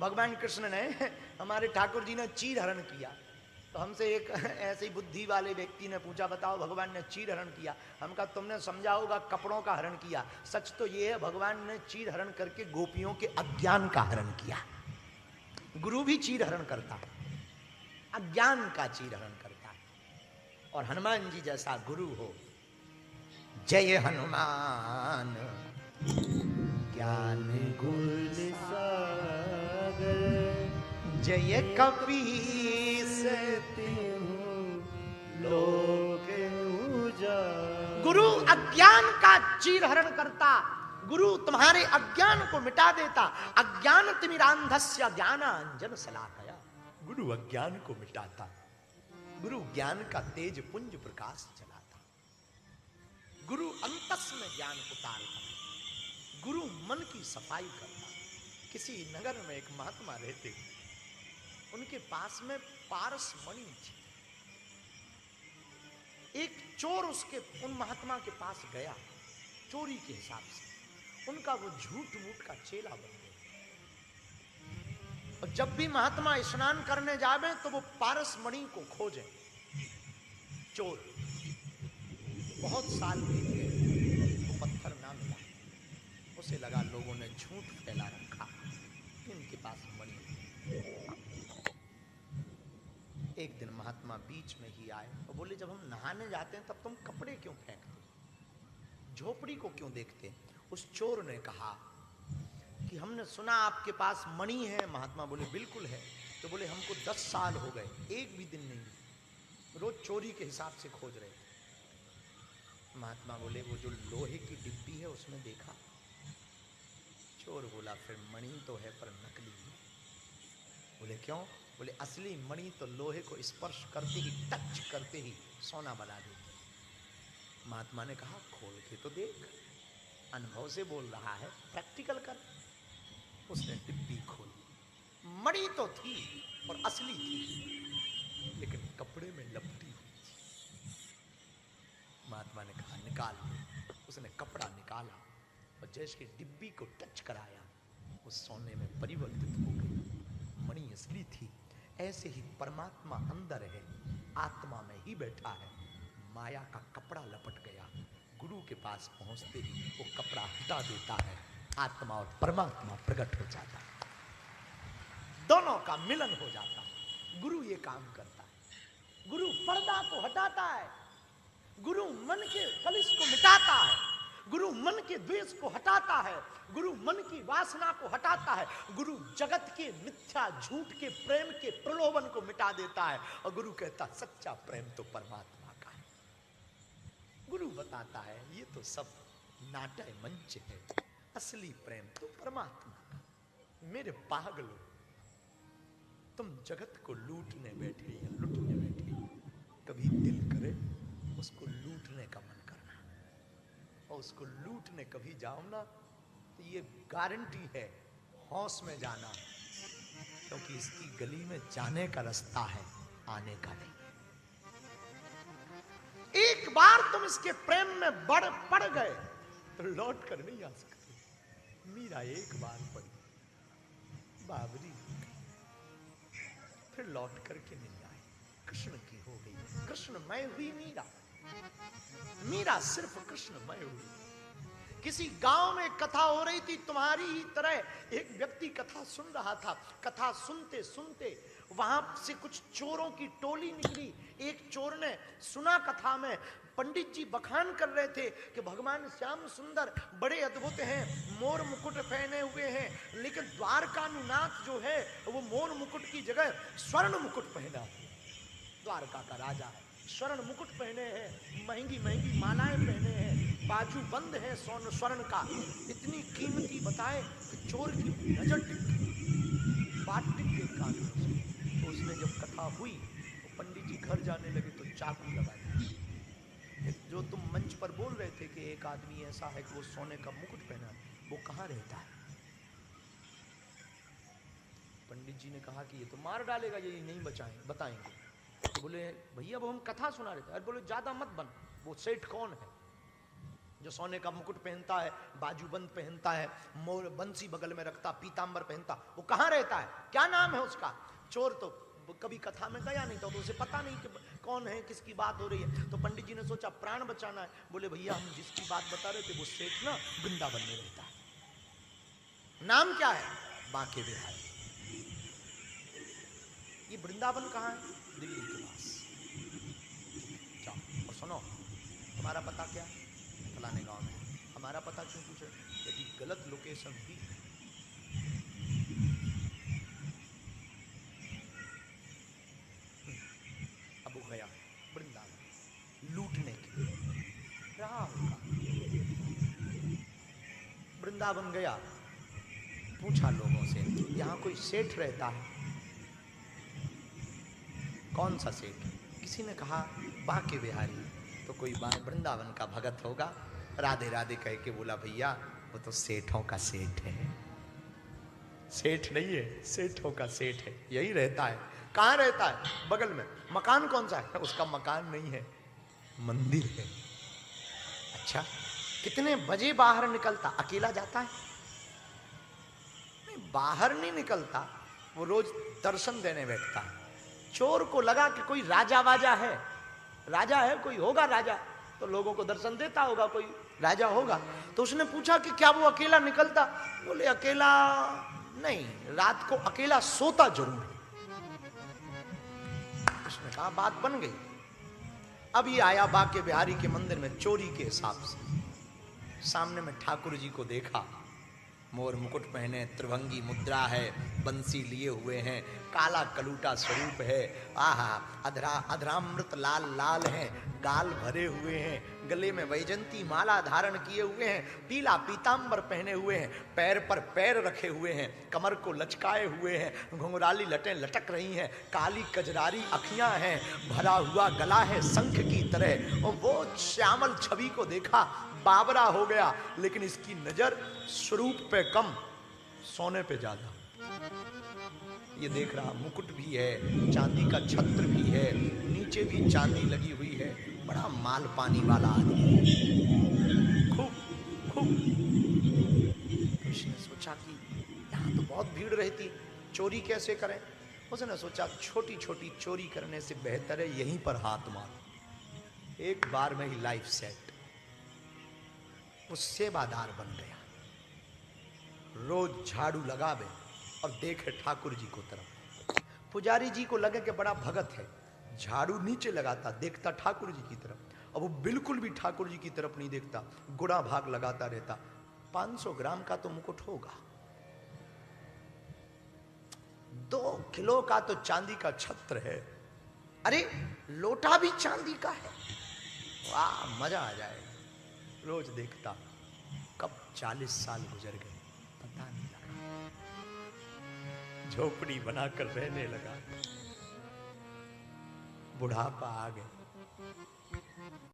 भगवान कृष्ण ने हमारे ठाकुर जी ने चीर हरण किया, तो हमसे एक ऐसे ही बुद्धि वाले व्यक्ति ने पूछा, बताओ भगवान ने चीर हरण किया। हम कहा तुमने समझा होगा कपड़ों का हरण किया, सच तो ये है भगवान ने चीर हरण करके गोपियों के अज्ञान का हरण किया। गुरु भी चीर हरण करता है, अज्ञान का चीर हरण करता है। और हनुमान जी जैसा गुरु हो, जय हनुमान ज्ञान गुण सागर, जय कपीस लोक उजागर। गुरु अज्ञान का चीर हरण करता, गुरु तुम्हारे अज्ञान को मिटा देता। अज्ञान तिमिरांधस्य ज्ञानांजन शलाकया, गुरु अज्ञान को मिटाता, गुरु ज्ञान का तेज पुंज प्रकाश चलाता, गुरु अंतस में ज्ञान उतारता, गुरु मन की सफाई करता। किसी नगर में एक महात्मा रहते, उनके पास में पारस मणि थी। एक चोर उसके उन महात्मा के पास गया चोरी के हिसाब से, उनका वो झूठ मूठ का चेला बन गया। और जब भी महात्मा स्नान करने जावे तो वो पारस मणि को खोजे। चोर बहुत साल बीत गए, वो पत्थर ना मिला। उसे लगा लोगों ने झूठ फैला रखा, इनके पास मणि। एक दिन महात्मा बीच में ही आए और बोले, जब हम नहाने जाते हैं तब तुम कपड़े क्यों फेंकते, झोपड़ी को क्यों देखते? उस चोर ने कहा कि हमने सुना आपके पास मणि है। महात्मा बोले बिल्कुल है। तो बोले हमको 10 साल हो गए, एक भी दिन नहीं, रोज चोरी के हिसाब से खोज रहे थे। महात्मा बोले वो जो लोहे की डिब्बी है उसमें देखा? चोर बोला फिर मणि तो है पर नकली है। बोले क्यों? बोले असली मणि तो लोहे को स्पर्श करते ही, टच करते ही सोना बना देती। महात्मा ने कहा खोल के तो देख, अनुभव से बोल रहा है, प्रैक्टिकल कर। उसने डिब्बी खोली, मणि तो थी और असली थी, लेकिन कपड़े में लपटी हुई थी। महात्मा ने कहा निकाल दो। उसने कपड़ा निकाला और जैसे डिब्बी को टच कराया, वो सोने में परिवर्तित हो गई, मणि असली थी। ऐसे ही परमात्मा अंदर है, आत्मा में ही बैठा है, माया का कपड़ा लपट गया, गुरु के पास पहुंचते ही वो कपड़ा हटा देता है, आत्मा और परमात्मा प्रकट हो जाता है, दोनों का मिलन हो जाता है। गुरु ये काम करता है, गुरु पर्दा को हटाता है, गुरु मन के कलिश को मिटाता है, गुरु मन के द्वेष को हटाता है, गुरु मन की वासना को हटाता है, गुरु जगत के मिथ्या झूठ के प्रेम के प्रलोभन को मिटा देता है। और गुरु कहता सच्चा प्रेम तो परमात्मा का है। गुरु बताता है ये तो सब नाट्य मंच है, असली प्रेम तो परमात्मा का। मेरे पागलों, तुम जगत को लूटने बैठे या लूटने बैठे, कभी दिल करे उसको लूटने का मन करना, और उसको लूटने कभी जाओ ना तो ये गारंटी है होश में जाना, क्योंकि इसकी गली में जाने का रास्ता है, आने का नहीं। एक बार तुम इसके प्रेम में पड़ गए तो लौट कर नहीं आ सकते। मीरा एक बार पड़ी, बाबरी, फिर लौट करके नहीं आई, कृष्ण की हो गई, कृष्णमय हुई मीरा। मीरा सिर्फ कृष्णमय हुई। किसी गांव में कथा हो रही थी, तुम्हारी ही तरह एक व्यक्ति कथा सुन रहा था। कथा सुनते सुनते वहां से कुछ चोरों की टोली निकली। एक चोर ने सुना कथा में पंडित जी बखान कर रहे थे कि भगवान श्याम सुंदर बड़े अद्भुत हैं, मोर मुकुट पहने हुए हैं, लेकिन द्वारकानुनाथ जो है वो मोर मुकुट की जगह स्वर्ण मुकुट पहना है। द्वारका का राजा है, स्वर्ण मुकुट पहने हैं, महंगी महंगी मालाएं पहने हैं, बाजू बंद है स्वर्ण का, इतनी कीमती बताए कि चोर की नजर टिक गई, बात टिक गई कान में। तो उसने जब कथा हुई तो पंडित जी घर जाने लगे तो चाकू लगा दिया। जो तुम मंच पर बोल रहे थे कि एक आदमी ऐसा है कि वो सोने का मुकुट पहना है, वो कहाँ रहता है? पंडित जी ने कहा कि ये तो मार डालेगा, ये नहीं बताएंगे। तो बोले भैया वो हम कथा सुना रहे थे। अरे बोले ज्यादा मत बन, वो सेठ कौन है? जो सोने का मुकुट पहनता है, बाजूबंद पहनता है, मोर बंसी बगल में रखता, पीतांबर पहनता, वो कहाँ रहता है, क्या नाम है उसका? चोर तो कभी कथा में गया नहीं था, तो उसे पता नहीं कि कौन है, किसकी बात हो रही है। तो पंडित जी ने सोचा प्राण बचाना है, बोले भैया हम जिसकी बात बता रहे थे वो सेठ ना वृंदावन में रहता है, नाम क्या है? बांके बिहारी। ये वृंदावन कहाँ है? दिल्ली के पास। जाओ और सुनो, तुम्हारा पता क्या? फलाने गांव में। हमारा पता क्यों पूछे? यदि गलत लोकेशन दी अब वो गया वृंदावन लूटने के लिए, रहा होगा। वृंदावन गया, पूछा लोगों से यहां कोई सेठ रहता है? कौन सा सेठ? किसी ने कहा बांके बिहारी। तो कोई वृंदावन का भगत होगा, राधे राधे कह के बोला भैया वो तो सेठों का सेठ है। सेठ नहीं है, सेठों का सेठ है, यही रहता है। कहाँ रहता है? बगल में। मकान कौन सा है? उसका मकान नहीं है, मंदिर है। अच्छा, कितने बजे बाहर निकलता? अकेला जाता है? नहीं, बाहर नहीं निकलता, वो रोज दर्शन देने बैठता है। चोर को लगा कि कोई राजा वाजा है, राजा है, कोई होगा राजा, तो लोगों को दर्शन देता होगा, कोई राजा होगा। तो उसने पूछा कि क्या वो अकेला निकलता? बोले अकेला नहीं, रात को अकेला सोता जरूर है। उसने कहा बात बन गई। अब ये आया बांके बिहारी के मंदिर में चोरी के हिसाब से। सामने में ठाकुर जी को देखा, मोर मुकुट पहने, त्रिभंगी मुद्रा है, बंसी लिए हुए हैं, काला कलूटा स्वरूप है, आहा अधरामृत लाल लाल हैं, गाल भरे हुए हैं, गले में वैजंती माला धारण किए हुए हैं, पीला पीतांबर पहने हुए हैं, पैर पर पैर रखे हुए हैं, कमर को लचकाए हुए हैं, घुंघराली लटें लटक रही हैं, काली कजरारी अखियां हैं, भरा हुआ गला है शंख की तरह। और वो श्यामल छवि को देखा, बाबरा हो गया। लेकिन इसकी नजर स्वरूप पे कम, सोने पे ज्यादा। ये देख रहा, मुकुट भी है, चांदी का छत्र भी है, नीचे भी चांदी लगी हुई है, बड़ा माल पानी वाला आदमी, खूब खूब। उसने सोचा कि यहाँ तो बहुत भीड़ रहती, चोरी कैसे करें? उसने सोचा छोटी छोटी चोरी करने से बेहतर है यहीं पर हाथ मार। एक बार में ही लाइफ सेट। वो सेवादार बन गया, रोज झाड़ू लगावे और देखे ठाकुर जी को तरफ। पुजारी जी को लगे कि बड़ा भगत है, झाड़ू नीचे लगाता, देखता ठाकुर जी की तरफ। अब वो बिल्कुल भी ठाकुर जी की तरफ नहीं देखता, गुणा भाग लगाता रहता। 500 ग्राम का तो मुकुट होगा, 2 किलो का तो चांदी का छत्र है, अरे लोटा भी चांदी का है, वाह मजा आ जाएगा। रोज देखता। कब 40 साल गुजर गए पता नहीं लगा, झोपड़ी बनाकर रहने लगा, बुढ़ापा आ गया।